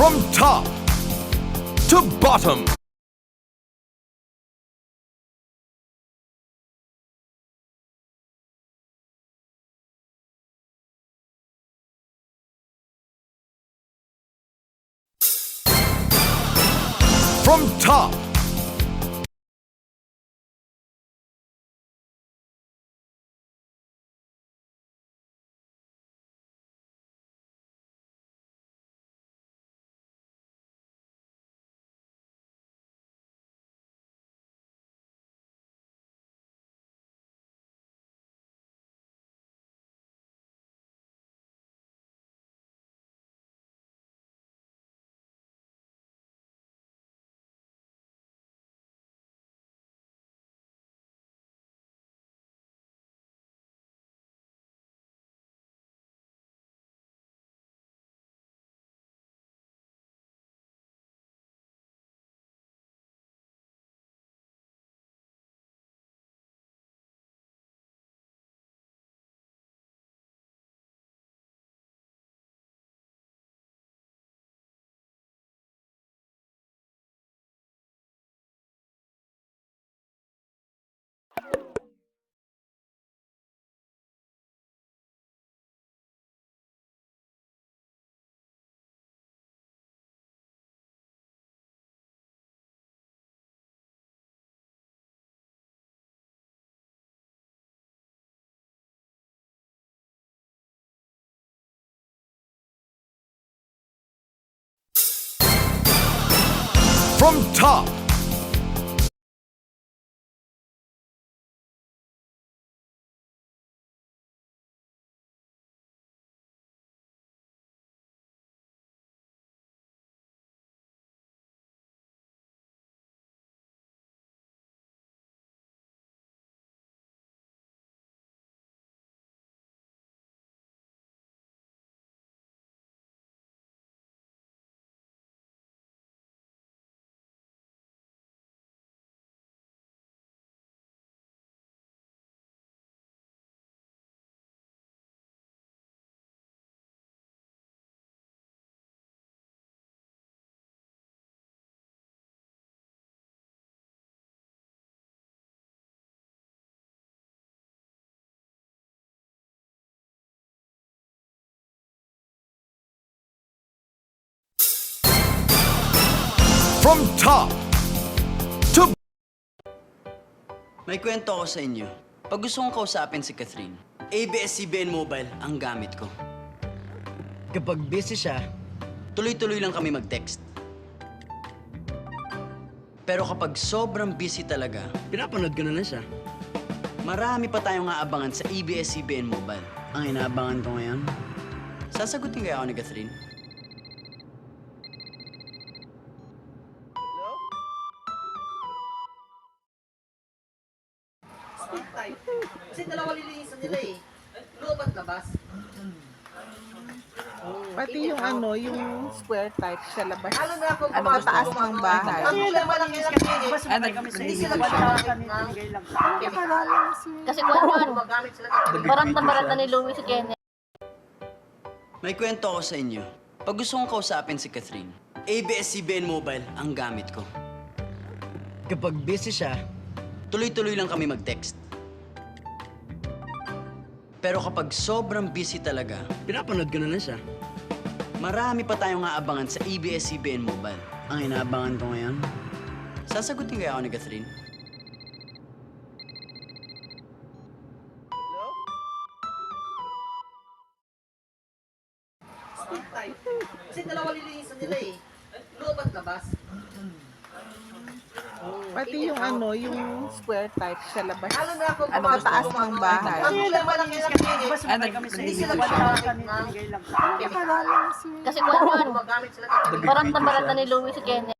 From top to bottom. From top from top. From top to May kwento ako sa inyo. Pag gusto kong kausapin si Catherine, ABS-CBN Mobile ang gamit ko. Kapag busy siya, tuloy-tuloy lang kami mag-text. Pero kapag sobrang busy talaga, pinapanood ko na lang siya. Marami pa tayong aabangan sa ABS-CBN Mobile. Ang inaabangan ko ngayon, sasagutin kaya ako ni Catherine? Kasi dalawa lilinisan nila eh. Loob at labas. Pati yung ano, yung square type sa labas. Lalo na kung Ano, mataas ng bahay. Ang dalawa lang nila hindi sila magagamit ng Kasi kung ano, gumagamit sila ng barat na barat na ni Louie si Kenneth. May kwento ako sa inyo. Pag gusto kong kausapin si Catherine, ABS-CBN Mobile ang gamit ko. Kapag busy siya, tuloy-tuloy lang kami mag-text. Pero kapag sobrang busy talaga, pinapanood ko na lang siya. Marami pa tayong aabangan sa ABS-CBN Mobile. Ang inaabangan ko ngayon, sasagutin kaya ako ni Catherine? Kasi dalawa lilinisan nila eh. Loob at labas. Pati yung ano, yung square type sa labas. Lalo na kung Ano, mataas ng bahay. Ang dalawa lang nila hindi sila magagamit ng Kasi kung ano, gumagamit sila ng barat na barat na ni Louie si Kenneth.